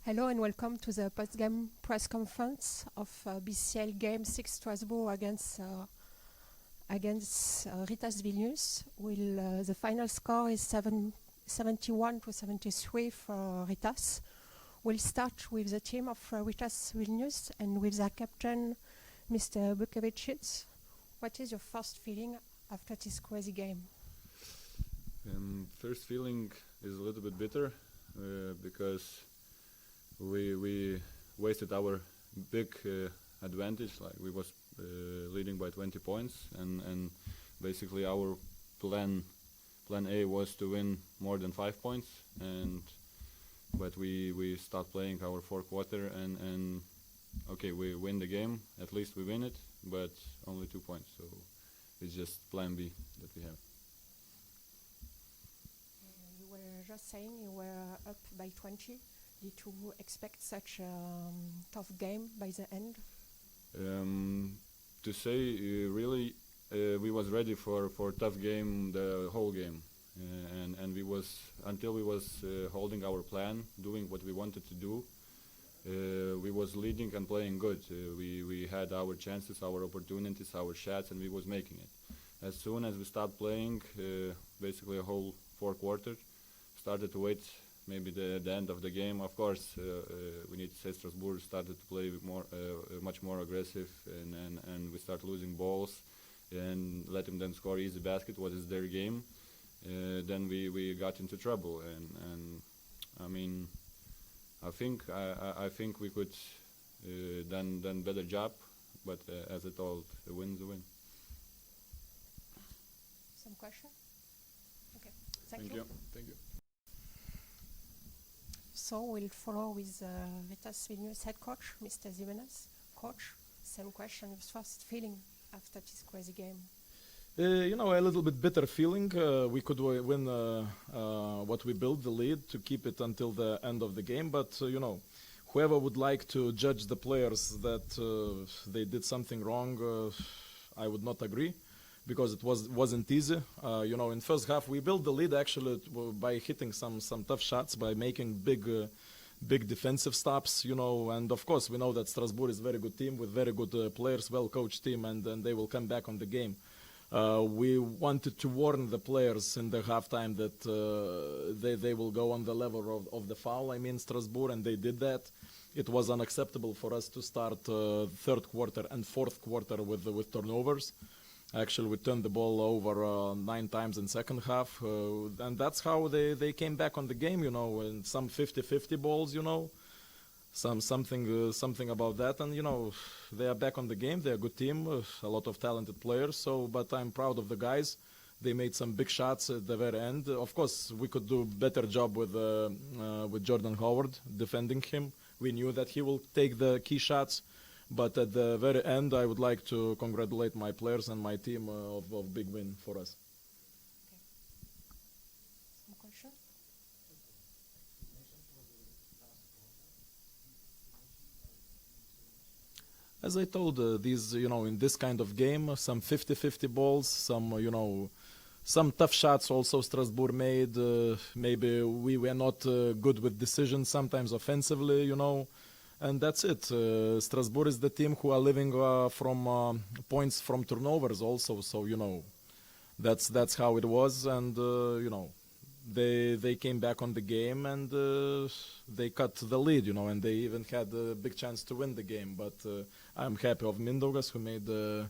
Hello and welcome to the postgame press conference of BCL Game 6 Strasbourg against Rytas Vilnius. The final score is 71-73 for Rytas. We'll start with the team of Rytas Vilnius and with their captain, Mr. Bukevicic. What is your first feeling after this crazy game? First feeling is a little bit bitter because we wasted our big advantage. Like we was leading by 20 points, and basically our plan A was to win more than 5 points, but we start playing our fourth quarter and okay, we win the game. At least we win it, but only 2 points. So it's just plan B that we have. You were just saying you were up by 20. Did you expect such a tough game by the end? To say really, we was ready for tough game the whole game, and we was until we was holding our plan, doing what we wanted to do. We was leading and playing good. We had our chances, our opportunities, our shots, and we was making it. As soon as we start playing, basically a whole fourth quarter, started to wait maybe the end of the game. Of course, we need to say Strasbourg started to play more, much more aggressive, and we start losing balls and letting them score easy basket. What is their game? Then we got into trouble, and I mean, I think we could done better job, but as I told, a win's a win. Some question? Okay, thank you. Thank you. So we'll follow with Rytas Vilnius head coach, Mr. Jimenez. Coach, same question, your first feeling after this crazy game? A little bit bitter feeling. We could win what we built, the lead, to keep it until the end of the game. But, whoever would like to judge the players that they did something wrong, I would not agree, because it wasn't easy. In first half, we built the lead actually by hitting some tough shots, by making big defensive stops, and of course we know that Strasbourg is a very good team with very good players, well-coached team, and they will come back on the game. We wanted to warn the players in the halftime that they will go on the level of the foul, Strasbourg, and they did that. It was unacceptable for us to start third quarter and fourth quarter with turnovers. Actually, we turned the ball over 9 times in second half, and that's how they came back on the game, and some 50-50 balls, something about that, and they are back on the game. They're a good team, a lot of talented players. But I'm proud of the guys. They made some big shots at the very end. Of course, we could do better job with Jordan Howard defending him. We knew that he will take the key shots. But at the very end, I would like to congratulate my players and my team of big win for us. Okay. Some question? As I told, these, in this kind of game, some 50-50 balls, some tough shots also Strasbourg made. Maybe we were not good with decisions sometimes offensively, And that's it. Strasbourg is the team who are living from points from turnovers also. So, that's how it was. And, they came back on the game and they cut the lead, and they even had a big chance to win the game. But I'm happy of Mindaugas, who made the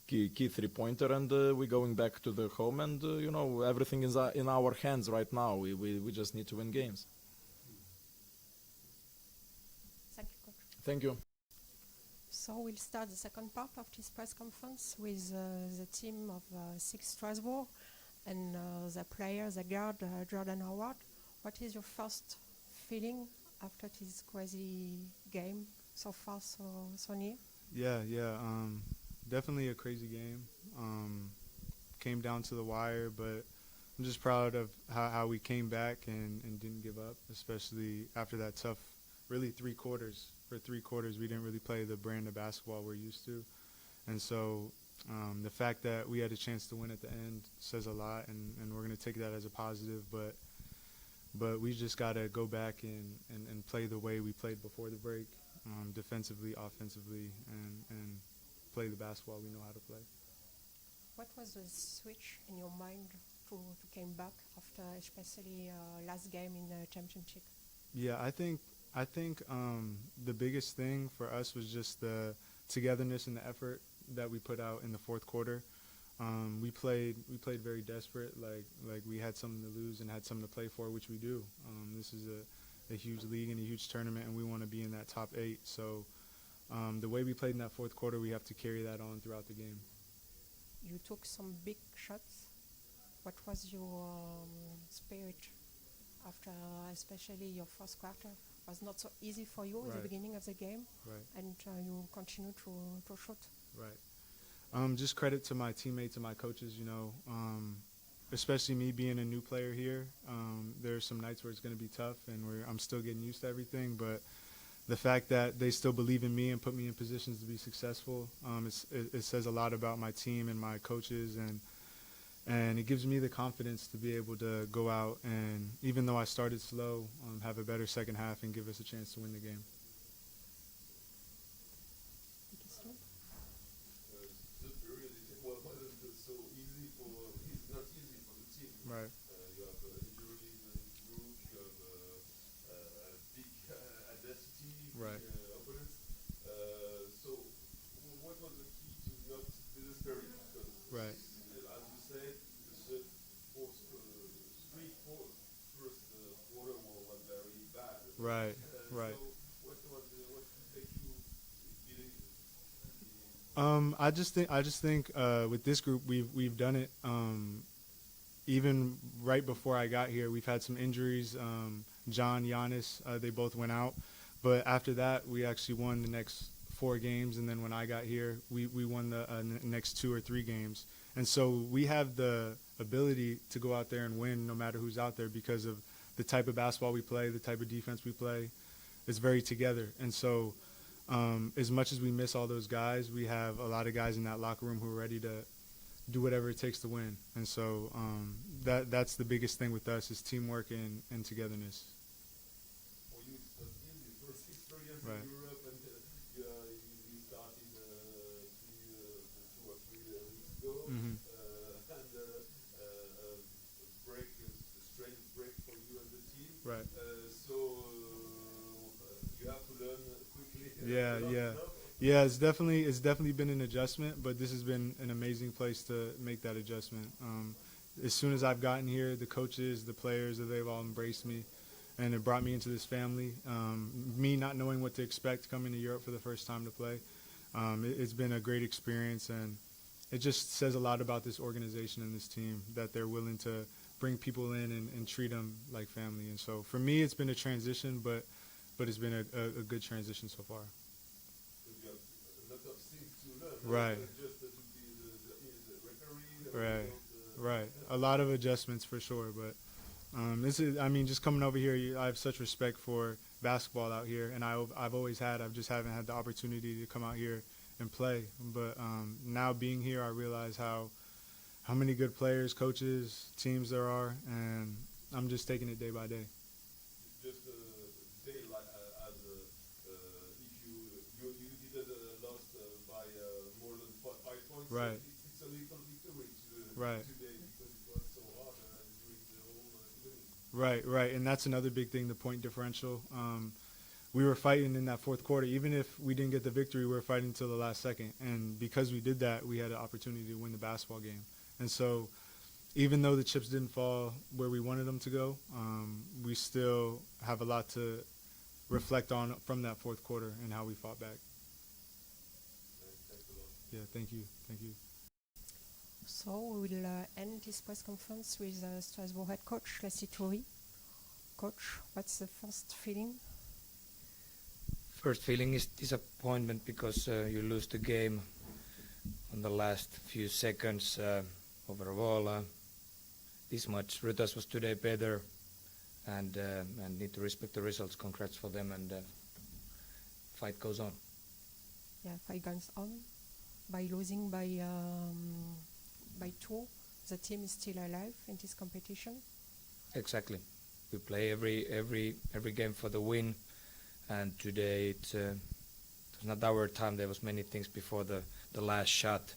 key three-pointer, and we're going back to the home. And, everything is in our hands right now. We just need to win games. Thank you. So we'll start the second part of this press conference with the team of SIG Strasbourg and the player, the guard, Jordan Howard. What is your first feeling after this crazy game so far, so near? Yeah. Definitely a crazy game. Came down to the wire, but I'm just proud of how we came back and didn't give up, especially after that tough, really 3 quarters. For 3 quarters, we didn't really play the brand of basketball we're used to. And so the fact that we had a chance to win at the end says a lot, and we're going to take that as a positive. But but we just got to go back and play the way we played before the break, defensively, offensively, and play the basketball we know how to play. What was the switch in your mind to came back after especially last game in the championship? Yeah, I think the biggest thing for us was just the togetherness and the effort that we put out in the fourth quarter. We played very desperate, like we had something to lose and had something to play for, which we do. This is a huge league and a huge tournament, and we want to be in that top 8. So the way we played in that fourth quarter, we have to carry that on throughout the game. You took some big shots. What was your spirit after, especially your first quarter? Was not so easy for you at the beginning of the game, Right. and you continue to shoot. Right. Just credit to my teammates and my coaches, especially me being a new player here. There's some nights where it's going to be tough and where I'm still getting used to everything, but the fact that they still believe in me and put me in positions to be successful, it says a lot about my team and my coaches, and it gives me the confidence to be able to go out and, even though I started slow, have a better second half and give us a chance to win the game. Right. You have injuries in the group, you have a big adversity, Right. opponents. So what was the key to not despair? Because Right. as you said, the first quarter was very bad. Right. Right. So what make you believe? I just think with this group we've done it. Even right before I got here, we've had some injuries. John, Giannis, they both went out. But after that, we actually won the next 4 games. And then when I got here, we won the next 2 or 3 games. And so we have the ability to go out there and win no matter who's out there because of the type of basketball we play, the type of defense we play. It's very together. And so as much as we miss all those guys, we have a lot of guys in that locker room who are ready to do whatever it takes to win. And so that's the biggest thing with us is teamwork and togetherness. For you, it's not easy. First experience Right. in Europe, and you started 2 or 3 weeks ago, Mhm. and break, a strange break for you and the team. Right. So you have to learn quickly. Yeah, yeah. No? Yeah, it's definitely been an adjustment, but this has been an amazing place to make that adjustment. As soon as I've gotten here, the coaches, the players, they've all embraced me, and it brought me into this family. Me not knowing what to expect coming to Europe for the first time to play, it's been a great experience, and it just says a lot about this organization and this team that they're willing to bring people in and treat them like family. And so for me, it's been a transition, but it's been a good transition so far. You have a lot of things to learn. Right. Just to be the referee. Right. Right. A lot of adjustments for sure, but this is, just coming over here, I have such respect for basketball out here, and I've always had. I just haven't had the opportunity to come out here and play. But now being here, I realize how many good players, coaches, teams there are, and I'm just taking it day by day. Just say like as if you didn't lost by more than 5 points. Right. It's a little victory Right. today because it was so hard during the whole evening. Right, and that's another big thing, the point differential. We were fighting in that fourth quarter. Even if we didn't get the victory, we were fighting until the last second. And because we did that, we had an opportunity to win the basketball game. And so even though the chips didn't fall where we wanted them to go, we still have a lot to reflect on from that fourth quarter and how we fought back. Thanks a lot. Yeah, thank you. So we will end this press conference with Strasbourg head coach Lassie Toury. Coach, what's the first feeling? First feeling is disappointment because you lose the game on the last few seconds. Overall, this much. Rytas was today better, and need to respect the results. Congrats for them, and fight goes on. Yeah, fight goes on. By losing by 2, the team is still alive in this competition. Exactly. We play every game for the win, and today it was not our time. There was many things before the last shot.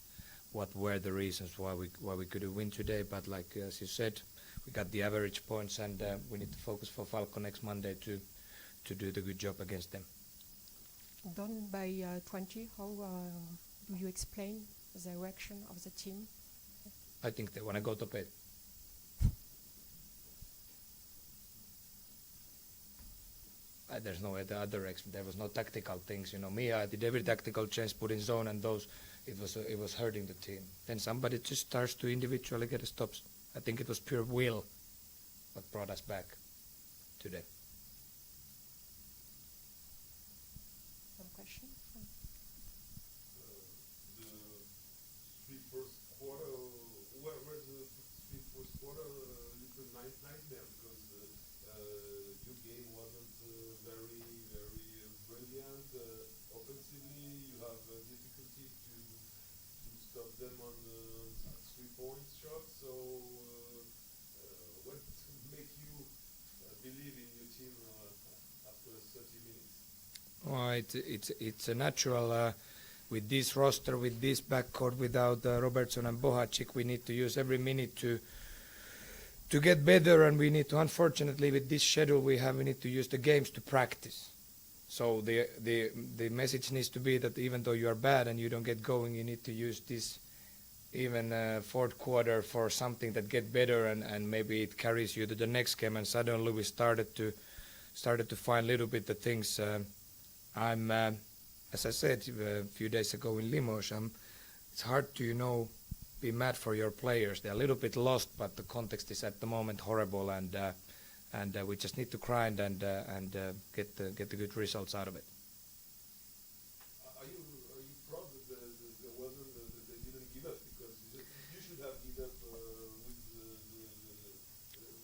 What were the reasons why we couldn't win today? But like as you said, we got the average points, and we need to focus for Falco next Monday to do the good job against them. Down by 20, how do you explain the reaction of the team? I think they want to go to bed. There's no other there was no tactical things. Me, I did every tactical change, put in zone, and those it was hurting the team. Then somebody just starts to individually get stops. I think it was pure will what brought us back today. One question? The three first quarter, where the three first quarter little nightmare because your game wasn't very brilliant offensively. You have difficulty to stop them on 3-point shots. So what make you believe in your team after 30 minutes? Oh, it's a natural. With this roster, with this backcourt, without Robertson and Bohacic, we need to use every minute to get better, and we need to. Unfortunately, with this schedule we need to use the games to practice. So the message needs to be that even though you are bad and you don't get going, you need to use this even fourth quarter for something that get better, and maybe it carries you to the next game. And suddenly we started to find a little bit the things. As I said a few days ago in Limoges, it's hard to be mad for your players. They're a little bit lost, but the context is at the moment horrible, and we just need to grind and get the good results out of it. Are you proud that there wasn't they didn't give up, because you should have given up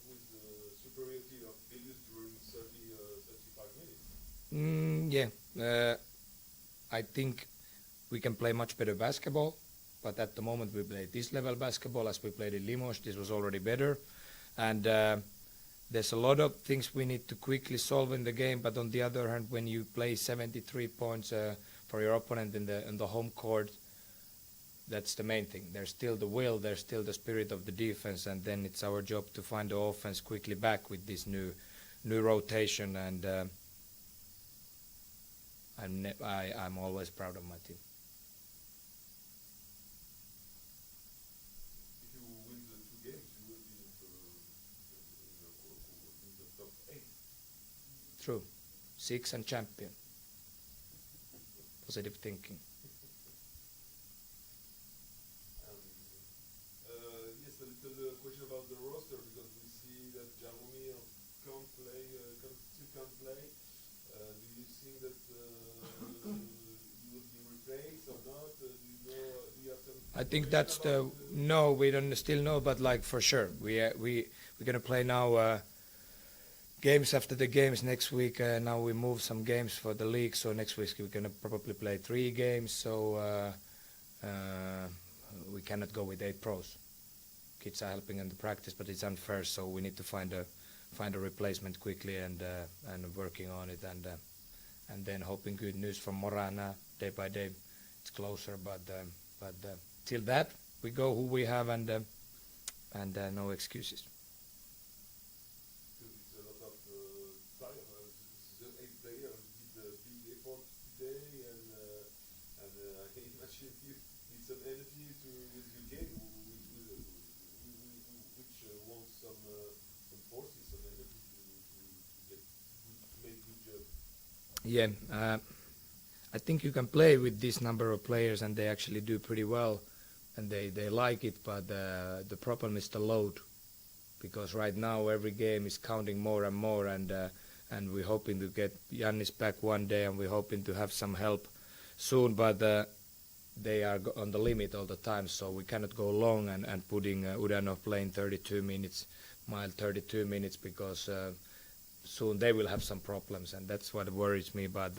with the superiority of Vilnius during 35 minutes? Yeah. I think we can play much better basketball, but at the moment we play this level basketball as we played in Limoges. This was already better, and there's a lot of things we need to quickly solve in the game. But on the other hand, when you play 73 points for your opponent in the home court, that's the main thing. There's still the will, there's still the spirit of the defense, and then it's our job to find the offense quickly back with this new rotation. And I'm always proud of my team. If you win the 2 games, you will be in the top 8. True. 6 and champion. Positive thinking. Yes, a little question about the roster, because we see that Jaromir still can't play. Do you think that you will be replaced or not? Do you have some? I think that's no. We don't still know, but like for sure, we're gonna play now. Games after the games next week. Now we move some games for the league, so next week we're gonna probably play 3 games. So we cannot go with 8 pros. Kids are helping in the practice, but it's unfair. So we need to find a replacement quickly and working on it, and then hoping good news from Morana day by day. It's closer, but till that we go who we have, and no excuses. It's a lot of time. The 8 players did a big effort today, and I imagine you need some energy with your game, which wants some forces, some energy to make good job. Yeah, I think you can play with this number of players, and they actually do pretty well, and they like it. But the problem is the load, because right now every game is counting more and more, and we're hoping to get Giannis back one day, and we're hoping to have some help soon. But they are on the limit all the time, so we cannot go long and putting Udanov playing 32 minutes, Mile 32 minutes, because soon they will have some problems, and that's what worries me. But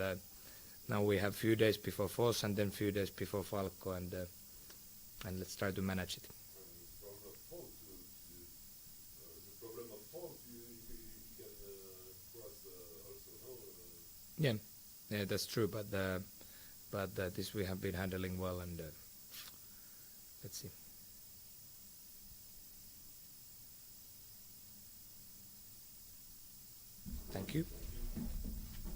now we have few days before Foss and then few days before Falco, and let's try to manage it. The problem of fault, you can Yeah, that's true. But this we have been handling well, and let's see. Thank you.